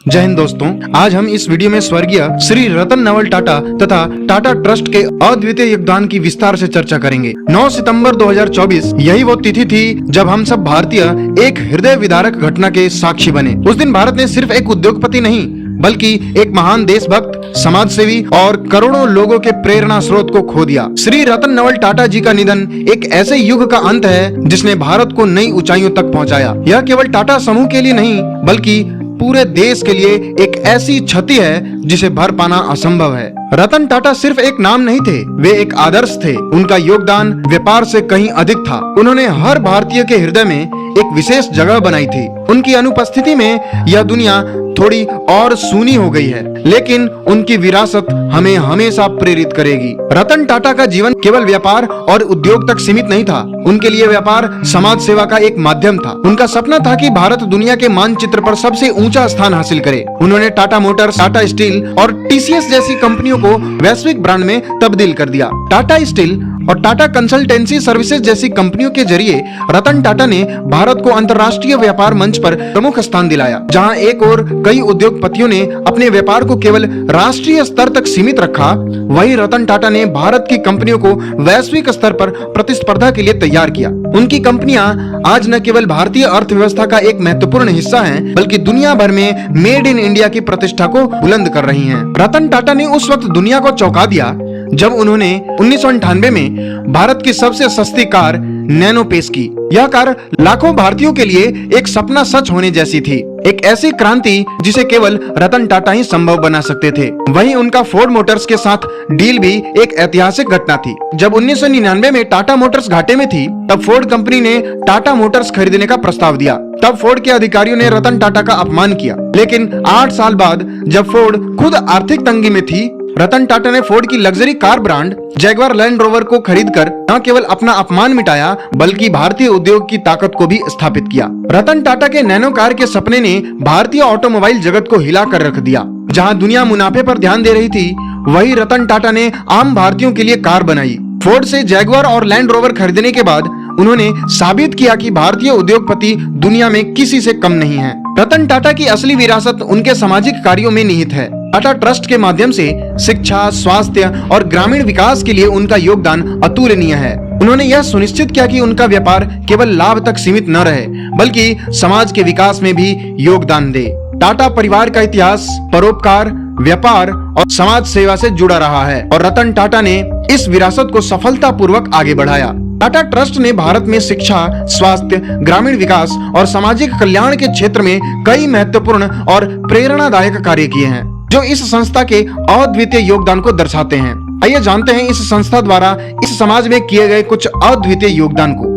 जय हिंद दोस्तों, आज हम इस वीडियो में स्वर्गीय श्री रतन नवल टाटा तथा टाटा ट्रस्ट के अद्वितीय योगदान की विस्तार से चर्चा करेंगे। 9 सितंबर 2024 यही वो तिथि थी जब हम सब भारतीय एक हृदय विदारक घटना के साक्षी बने। उस दिन भारत ने सिर्फ एक उद्योगपति नहीं बल्कि एक महान देशभक्त, समाज सेवी और करोड़ों लोगों के प्रेरणा स्रोत को खो दिया। श्री रतन नवल टाटा जी का निधन एक ऐसे युग का अंत है जिसने भारत को नई ऊंचाइयों तक पहुंचाया। यह केवल टाटा समूह के लिए नहीं बल्कि पूरे देश के लिए एक ऐसी क्षति है जिसे भर पाना असंभव है। रतन टाटा सिर्फ एक नाम नहीं थे, वे एक आदर्श थे। उनका योगदान व्यापार से कहीं अधिक था। उन्होंने हर भारतीय के हृदय में एक विशेष जगह बनाई थी। उनकी अनुपस्थिति में यह दुनिया थोड़ी और सूनी हो गई है, लेकिन उनकी विरासत हमें हमेशा प्रेरित करेगी। रतन टाटा का जीवन केवल व्यापार और उद्योग तक सीमित नहीं था। उनके लिए व्यापार समाज सेवा का एक माध्यम था। उनका सपना था कि भारत दुनिया के मानचित्र पर सबसे ऊंचा स्थान हासिल करे। उन्होंने टाटा मोटर्स, टाटा स्टील और टीसीएस जैसी कंपनियों को वैश्विक ब्रांड में तब्दील कर दिया। टाटा स्टील और टाटा कंसल्टेंसी सर्विसेज जैसी कंपनियों के जरिए रतन टाटा ने भारत को अंतर्राष्ट्रीय व्यापार मंच पर प्रमुख स्थान दिलाया। जहां एक ओर कई उद्योगपतियों ने अपने व्यापार को केवल राष्ट्रीय स्तर तक सीमित रखा, वहीं रतन टाटा ने भारत की कंपनियों को वैश्विक स्तर पर प्रतिस्पर्धा के लिए तैयार किया। उनकी कंपनियां आज न केवल भारतीय अर्थव्यवस्था का एक महत्वपूर्ण हिस्सा हैं, बल्कि दुनिया भर में मेड इन इंडिया की प्रतिष्ठा को बुलंद कर रही हैं। रतन टाटा ने उस वक्त दुनिया को चौंका दिया जब उन्होंने 1998 में भारत की सबसे सस्ती कार नैनो पेश की। यह कार लाखों भारतीयों के लिए एक सपना सच होने जैसी थी, एक ऐसी क्रांति जिसे केवल रतन टाटा ही संभव बना सकते थे। वहीं उनका फोर्ड मोटर्स के साथ डील भी एक ऐतिहासिक घटना थी। जब 1999 में टाटा मोटर्स घाटे में थी, तब फोर्ड कंपनी ने टाटा मोटर्स खरीदने का प्रस्ताव दिया। तब फोर्ड के अधिकारियों ने रतन टाटा का अपमान किया, लेकिन 8 साल बाद जब फोर्ड खुद आर्थिक तंगी में थी, रतन टाटा ने फोर्ड की luxury car brand Jaguar land rover को खरीदकर न केवल अपना अपमान मिटाया बल्कि भारतीय उद्योग की ताकत को भी स्थापित किया। रतन टाटा के नैनो कार के सपने ने भारतीय ऑटोमोबाइल जगत को हिला कर रख दिया। जहां दुनिया मुनाफे पर ध्यान दे रही थी, वहीं रतन टाटा ने आम भारतीयों के लिए कार बनाई। फोर्ड से जैगवार और लैंड रोवर खरीदने के बाद उन्होंने साबित किया कि भारतीय उद्योगपति दुनिया में किसी से कम नहीं है। रतन टाटा की असली विरासत उनके सामाजिक कार्यों में निहित है। टाटा ट्रस्ट के माध्यम से शिक्षा, स्वास्थ्य और ग्रामीण विकास के लिए उनका योगदान अतुलनीय है। उन्होंने यह सुनिश्चित किया कि उनका व्यापार केवल लाभ तक सीमित न रहे बल्कि समाज के विकास में भी योगदान दे। टाटा परिवार का इतिहास परोपकार, व्यापार और समाज सेवा से जुड़ा रहा है और रतन टाटा ने इस विरासत को सफलतापूर्वक आगे बढ़ाया। टाटा ट्रस्ट ने भारत में शिक्षा, स्वास्थ्य, ग्रामीण विकास और सामाजिक कल्याण के क्षेत्र में कई महत्वपूर्ण और प्रेरणादायक कार्य किए हैं, जो इस संस्था के अद्वितीय योगदान को दर्शाते हैं। आइए जानते हैं इस संस्था द्वारा इस समाज में किए गए कुछ अद्वितीय योगदान को।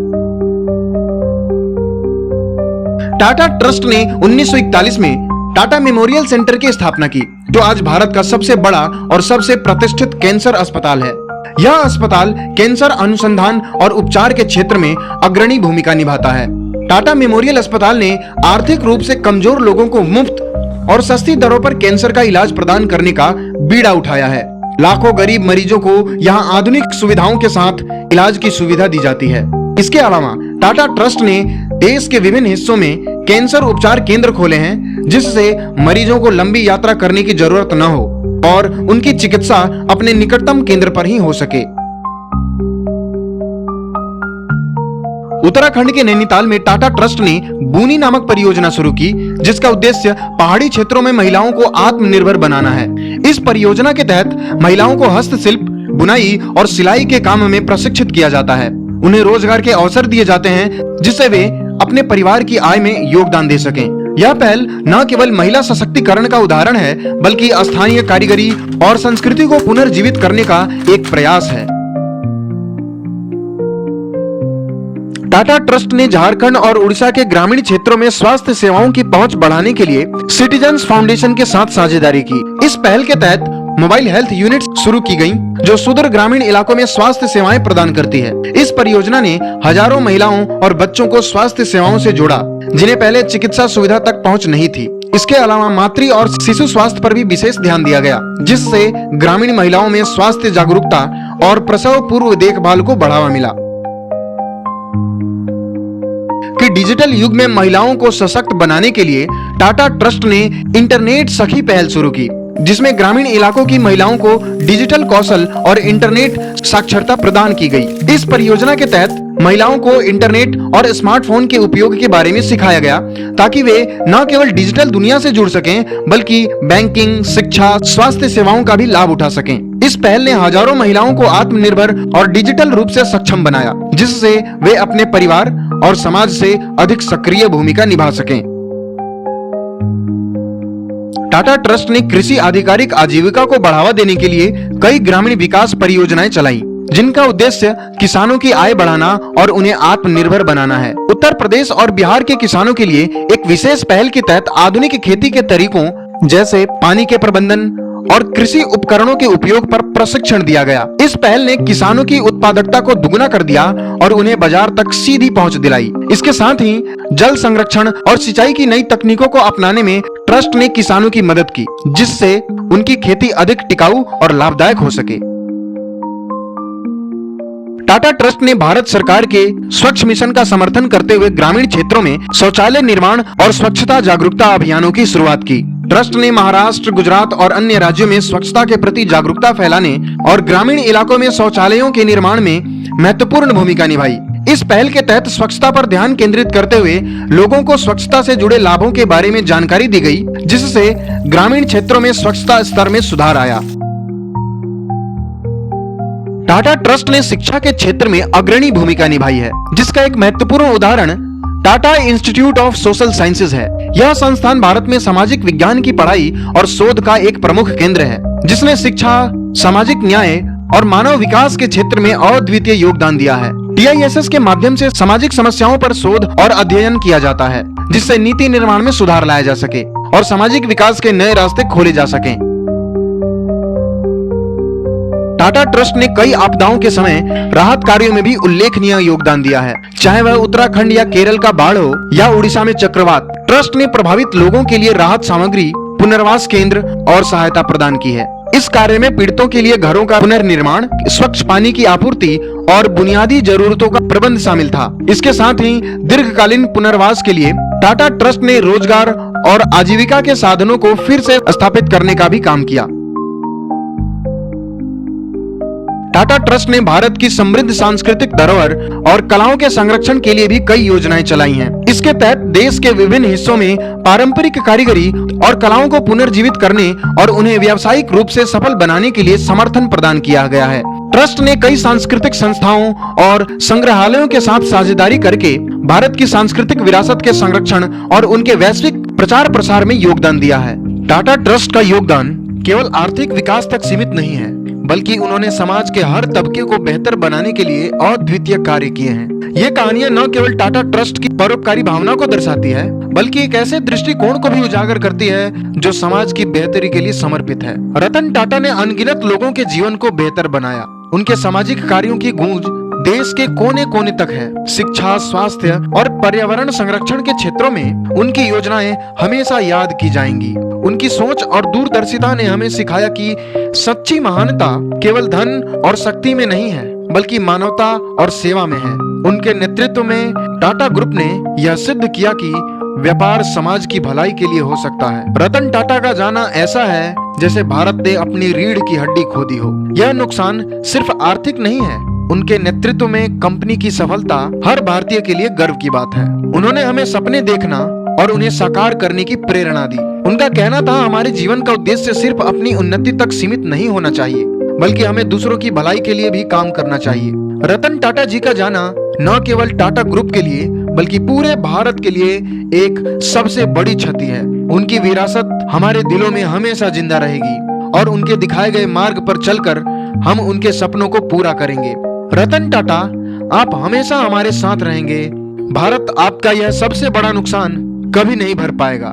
टाटा ट्रस्ट ने 1941 में टाटा मेमोरियल सेंटर की स्थापना की, जो आज भारत का सबसे बड़ा और सबसे प्रतिष्ठित कैंसर अस्पताल है। यह अस्पताल कैंसर अनुसंधान और उपचार के क्षेत्र में अग्रणी भूमिका निभाता है। टाटा मेमोरियल अस्पताल ने आर्थिक रूप से कमजोर लोगों को मुफ्त और सस्ती दरों पर कैंसर का इलाज प्रदान करने का बीड़ा उठाया है। लाखों गरीब मरीजों को यहाँ आधुनिक सुविधाओं के साथ इलाज की सुविधा दी जाती है। इसके अलावा टाटा ट्रस्ट ने देश के विभिन्न हिस्सों में कैंसर उपचार केंद्र खोले हैं, जिससे मरीजों को लंबी यात्रा करने की जरूरत न हो और उनकी चिकित्सा अपने निकटतम केंद्र पर ही हो सके। उत्तराखंड के नैनीताल में टाटा ट्रस्ट ने बूनी नामक परियोजना शुरू की, जिसका उद्देश्य पहाड़ी क्षेत्रों में महिलाओं को आत्मनिर्भर बनाना है। इस परियोजना के तहत महिलाओं को हस्तशिल्प, बुनाई और सिलाई के काम में प्रशिक्षित किया जाता है। उन्हें रोजगार के अवसर दिए जाते हैं, जिससे वे अपने परिवार की आय में योगदान दे सकें। यह पहल न केवल महिला सशक्तिकरण का उदाहरण है बल्कि स्थानीय कारीगरी और संस्कृति को पुनर्जीवित करने का एक प्रयास है। टाटा ट्रस्ट ने झारखंड और उड़ीसा के ग्रामीण क्षेत्रों में स्वास्थ्य सेवाओं की पहुंच बढ़ाने के लिए सिटीजन्स फाउंडेशन के साथ साझेदारी की। इस पहल के तहत मोबाइल हेल्थ यूनिट्स शुरू की गयी, जो सुदूर ग्रामीण इलाकों में स्वास्थ्य सेवाएं प्रदान करती है। इस परियोजना ने हजारों महिलाओं और बच्चों को स्वास्थ्य सेवाओं से जोड़ा, जिन्हें पहले चिकित्सा सुविधा तक पहुंच नहीं थी। इसके अलावा मातृ और शिशु स्वास्थ्य पर भी विशेष ध्यान दिया गया, जिससे ग्रामीण महिलाओं में स्वास्थ्य जागरूकता और प्रसव पूर्व देखभाल को बढ़ावा मिला। कि डिजिटल युग में महिलाओं को सशक्त बनाने के लिए टाटा ट्रस्ट ने इंटरनेट सखी पहल शुरू की, जिसमें ग्रामीण इलाकों की महिलाओं को डिजिटल कौशल और इंटरनेट साक्षरता प्रदान की गई। इस परियोजना के तहत महिलाओं को इंटरनेट और स्मार्टफोन के उपयोग के बारे में सिखाया गया, ताकि वे न केवल डिजिटल दुनिया से जुड़ सकें बल्कि बैंकिंग, शिक्षा, स्वास्थ्य सेवाओं का भी लाभ उठा सकें। इस पहल ने हजारों महिलाओं को आत्मनिर्भर और डिजिटल रूप से सक्षम बनाया, जिससे वे अपने परिवार और समाज से अधिक सक्रिय भूमिका निभा सकें। टाटा ट्रस्ट ने कृषि आधिकारिक आजीविका को बढ़ावा देने के लिए कई ग्रामीण विकास परियोजनाएं चलाई, जिनका उद्देश्य किसानों की आय बढ़ाना और उन्हें आत्मनिर्भर बनाना है। उत्तर प्रदेश और बिहार के किसानों के लिए एक विशेष पहल के तहत आधुनिक खेती के तरीकों जैसे पानी के प्रबंधन और कृषि उपकरणों के उपयोग पर प्रशिक्षण दिया गया। इस पहल ने किसानों की उत्पादकता को दुगुना कर दिया और उन्हें बाजार तक सीधी पहुंच दिलाई। इसके साथ ही जल संरक्षण और सिंचाई की नई तकनीकों को अपनाने में ट्रस्ट ने किसानों की मदद की, जिससे उनकी खेती अधिक टिकाऊ और लाभदायक हो सके। टाटा ट्रस्ट ने भारत सरकार के स्वच्छ मिशन का समर्थन करते हुए ग्रामीण क्षेत्रों में शौचालय निर्माण और स्वच्छता जागरूकता अभियानों की शुरुआत की। ट्रस्ट ने महाराष्ट्र, गुजरात और अन्य राज्यों में स्वच्छता के प्रति जागरूकता फैलाने और ग्रामीण इलाकों में शौचालयों के निर्माण में महत्वपूर्ण भूमिका निभाई। इस पहल के तहत स्वच्छता पर ध्यान केंद्रित करते हुए लोगों को स्वच्छता से जुड़े लाभों के बारे में जानकारी दी गई, जिससे ग्रामीण क्षेत्रों में स्वच्छता स्तर में सुधार आया। टाटा ट्रस्ट ने शिक्षा के क्षेत्र में अग्रणी भूमिका निभाई है, जिसका एक महत्वपूर्ण उदाहरण Tata institute of social sciences है। यह संस्थान भारत में सामाजिक विज्ञान की पढ़ाई और शोध का एक प्रमुख केंद्र है, जिसने शिक्षा, सामाजिक न्याय और मानव विकास के क्षेत्र में अद्वितीय योगदान दिया है। TISS के माध्यम से सामाजिक समस्याओं पर शोध और अध्ययन किया जाता है, जिससे नीति निर्माण में सुधार लाया जा सके और सामाजिक विकास के नए रास्ते खोले जा सकें। टाटा ट्रस्ट ने कई आपदाओं के समय राहत कार्यों में भी उल्लेखनीय योगदान दिया है, चाहे वह उत्तराखंड या केरल का बाढ़ हो या उड़ीसा में चक्रवात। ट्रस्ट ने प्रभावित लोगों के लिए राहत सामग्री, पुनर्वास केंद्र और सहायता प्रदान की है। इस कार्य में पीड़ितों के लिए घरों का पुनर्निर्माण, स्वच्छ पानी की आपूर्ति और बुनियादी जरूरतों का प्रबंध शामिल था। इसके साथ ही दीर्घकालीन पुनर्वास के लिए टाटा ट्रस्ट ने रोजगार और आजीविका के साधनों को फिर से स्थापित करने का भी काम किया। टाटा ट्रस्ट ने भारत की समृद्ध सांस्कृतिक धरोहर और कलाओं के संरक्षण के लिए भी कई योजनाएं चलाई हैं। इसके तहत देश के विभिन्न हिस्सों में पारंपरिक कारीगरी और कलाओं को पुनर्जीवित करने और उन्हें व्यावसायिक रूप से सफल बनाने के लिए समर्थन प्रदान किया गया है। ट्रस्ट ने कई सांस्कृतिक संस्थाओं और संग्रहालयों के साथ साझेदारी करके भारत की सांस्कृतिक विरासत के संरक्षण और उनके वैश्विक प्रचार प्रसार में योगदान दिया है। टाटा ट्रस्ट का योगदान केवल आर्थिक विकास तक सीमित नहीं है, बल्कि उन्होंने समाज के हर तबके को बेहतर बनाने के लिए अद्वितीय कार्य किए हैं। ये कहानियां न केवल टाटा ट्रस्ट की परोपकारी भावना को दर्शाती है, बल्कि एक ऐसे दृष्टिकोण को भी उजागर करती है जो समाज की बेहतरी के लिए समर्पित है। रतन टाटा ने अनगिनत लोगों के जीवन को बेहतर बनाया। उनके सामाजिक कार्यों की गूंज देश के कोने कोने तक है। शिक्षा, स्वास्थ्य और पर्यावरण संरक्षण के क्षेत्रों में उनकी योजनाएं हमेशा याद की जाएंगी। उनकी सोच और दूरदर्शिता ने हमें सिखाया कि सच्ची महानता केवल धन और शक्ति में नहीं है, बल्कि मानवता और सेवा में है। उनके नेतृत्व में टाटा ग्रुप ने यह सिद्ध किया कि व्यापार समाज की भलाई के लिए हो सकता है। रतन टाटा का जाना ऐसा है जैसे भारत ने अपनी रीढ़ की हड्डी खोदी हो। यह नुकसान सिर्फ आर्थिक नहीं है, उनके नेतृत्व में कंपनी की सफलता हर भारतीय के लिए गर्व की बात है। उन्होंने हमें सपने देखना और उन्हें साकार करने की प्रेरणा दी। उनका कहना था, हमारे जीवन का उद्देश्य सिर्फ अपनी उन्नति तक सीमित नहीं होना चाहिए, बल्कि हमें दूसरों की भलाई के लिए भी काम करना चाहिए। रतन टाटा जी का जाना न केवल टाटा ग्रुप के लिए बल्कि पूरे भारत के लिए एक सबसे बड़ी क्षति है। उनकी विरासत हमारे दिलों में हमेशा जिंदा रहेगी और उनके दिखाए गए मार्ग पर चलकर हम उनके सपनों को पूरा करेंगे। रतन टाटा, आप हमेशा हमारे साथ रहेंगे। भारत आपका यह सबसे बड़ा नुकसान कभी नहीं भर पाएगा।